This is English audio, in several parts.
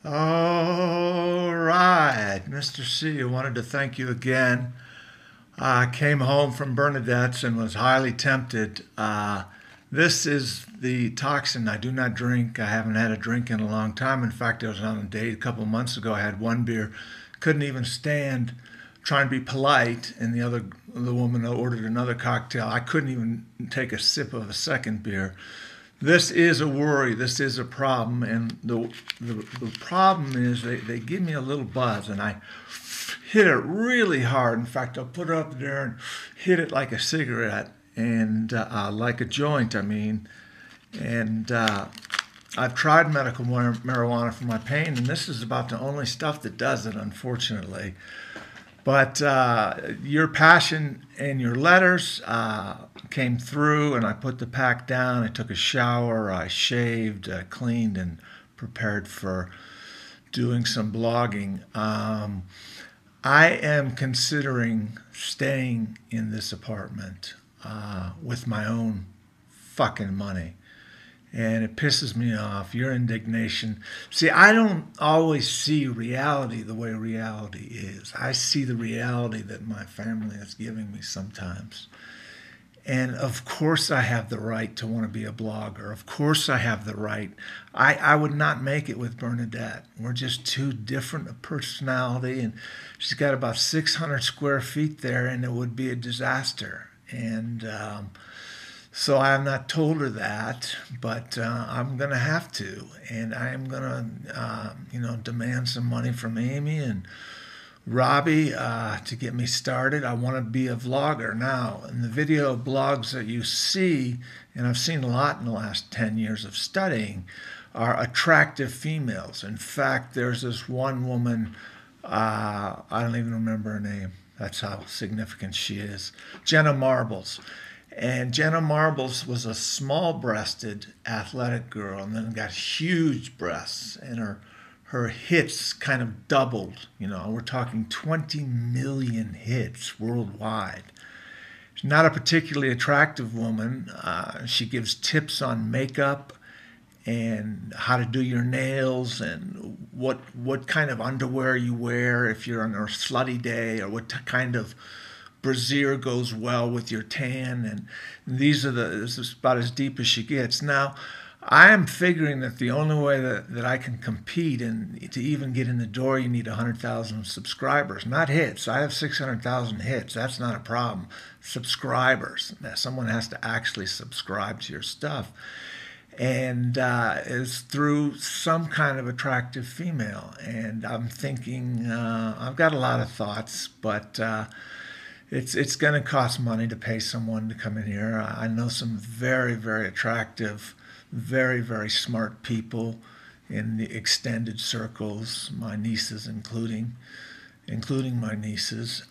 All right, Mr. C, I wanted to thank you again. I came home from Bernadette's and was highly tempted. This is the toxin. I do not drink. I haven't had a drink in a long time. In fact, I was on a date a couple of months ago. I had one beer, couldn't even stand trying to be polite, and the woman ordered another cocktail. I couldn't even take a sip of a second beer. This is a worry. This is a problem, and the problem is they give me a little buzz, and I hit it really hard. In fact, I'll put it up there and hit it like a cigarette and like a joint. I mean, and I've tried medical marijuana for my pain, and this is about the only stuff that does it, unfortunately. But your passion and your letters came through, and I put the pack down. I took a shower, I shaved, cleaned, and prepared for doing some blogging. I am considering staying in this apartment with my own fucking money. And it pisses me off, your indignation. See, I don't always see reality the way reality is. I see the reality that my family is giving me sometimes. And of course I have the right to want to be a blogger. Of course I have the right. I would not make it with Bernadette. We're just too different a personality. And she's got about 600 square feet there, and it would be a disaster. And so I have not told her that, but I'm going to have to. And I am going to, demand some money from Amy and Robbie to get me started. I want to be a vlogger now. And the video blogs that you see, and I've seen a lot in the last 10 years of studying, are attractive females. In fact, there's this one woman, I don't even remember her name. That's how significant she is. Jenna Marbles. And Jenna Marbles was a small-breasted, athletic girl, and then got huge breasts, and her hits kind of doubled. We're talking 20 million hits worldwide. She's not a particularly attractive woman. She gives tips on makeup and how to do your nails and what kind of underwear you wear if you're on a slutty day, or what kind of brassiere goes well with your tan. And this is about as deep as she gets. Now, I am figuring that the only way that I can compete and to even get in the door, you need 100,000 subscribers, not hits. I have 600,000 hits. That's not a problem. Subscribers. Someone has to actually subscribe to your stuff. And is through some kind of attractive female. And I'm thinking, I've got a lot of thoughts, but it's going to cost money to pay someone to come in here. I know some very, very attractive, very, very smart people in the extended circles, my nieces including my nieces.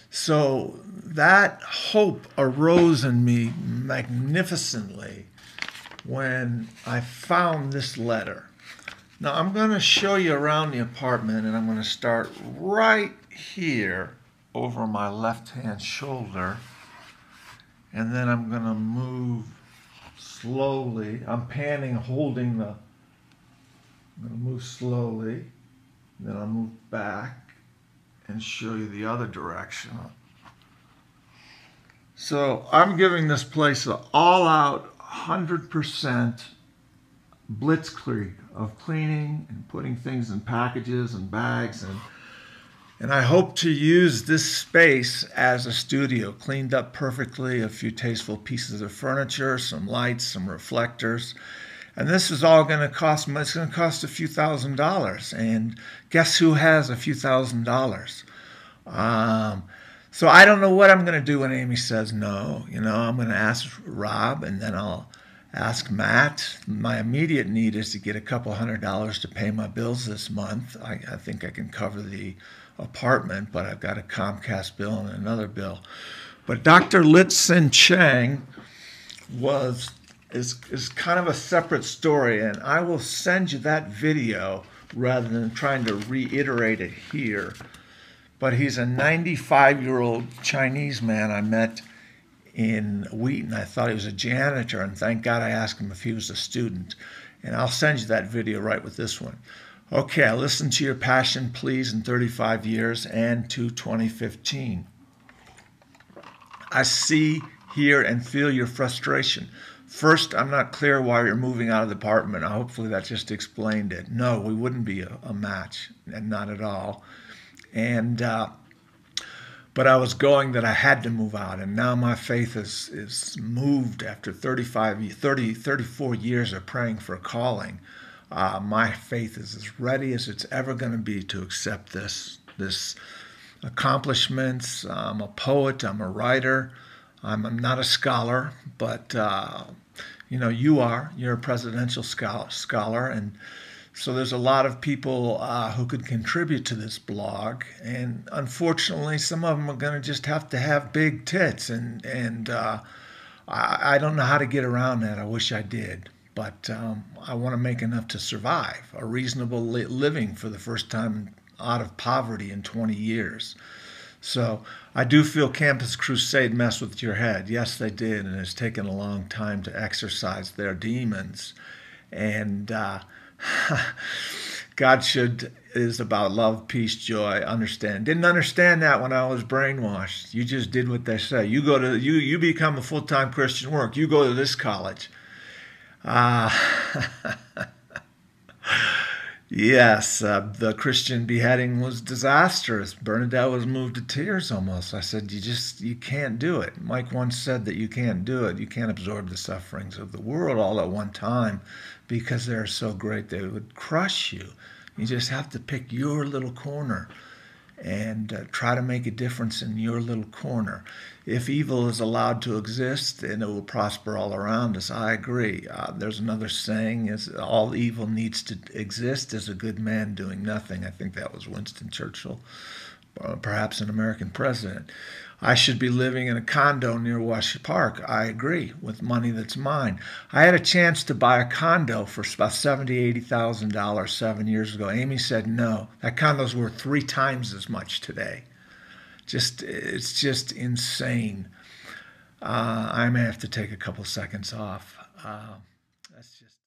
So that hope arose in me magnificently when I found this letter. Now I'm going to show you around the apartment, and I'm going to start right here over my left-hand shoulder, and then I'm going to move slowly. I'm panning, holding I'm going to move slowly, then I'll move back and show you the other direction. So I'm giving this place an all-out 100% blitzkrieg of cleaning and putting things in packages and bags, and I hope to use this space as a studio, cleaned up perfectly, a few tasteful pieces of furniture, some lights, some reflectors. And this is all going to cost, it's going to cost a few $1,000s. And guess who has a few $1,000s? So I don't know what I'm going to do when Amy says no. I'm going to ask Rob, and then I'll ask Matt. My immediate need is to get a couple $100s to pay my bills this month. I think I can cover the apartment, but I've got a Comcast bill and another bill. But Dr. Lit-Sin Chang is kind of a separate story, and I will send you that video rather than trying to reiterate it here. But he's a 95-year-old Chinese man I met in Wheaton. I thought he was a janitor, and thank God I asked him if he was a student. And I'll send you that video right with this one. Okay, I listened to your passion pleas in 35 years and to 2015. I see, hear, and feel your frustration. First, I'm not clear why you're moving out of the apartment. Hopefully that just explained it. No, we wouldn't be a match, and not at all. And but I was going that I had to move out, and now my faith is moved after 34 years of praying for a calling. My faith is as ready as it's ever going to be to accept this accomplishments. I'm a poet. I'm a writer. I'm not a scholar, but you are. You're a presidential scholar, and so there's a lot of people who could contribute to this blog, and unfortunately, some of them are going to just have to have big tits, and I don't know how to get around that. I wish I did, but I want to make enough to survive a reasonable living for the first time out of poverty in 20 years. So I do feel Campus Crusade messed with your head. Yes, they did, and it's taken a long time to exorcise their demons. And God is about love, peace, joy. Understand? Didn't understand that when I was brainwashed. You just did what they say. You become a full-time Christian work. You go to this college. Uh, Yes, the Christian beheading was disastrous. Bernadette was moved to tears almost. I said, you can't do it. Mike once said that you can't do it. You can't absorb the sufferings of the world all at one time because they're so great they would crush you. You just have to pick your little corner and try to make a difference in your little corner. If evil is allowed to exist, then it will prosper all around us. I agree. There's another saying, is all evil needs to exist is a good man doing nothing. I think that was Winston Churchill, perhaps an American president. I should be living in a condo near Wash Park. I agree, with money that's mine. I had a chance to buy a condo for about $70,000, $80,000 7 years ago. Amy said no. That condo's worth 3 times as much today. It's just insane. I may have to take a couple seconds off. That's just.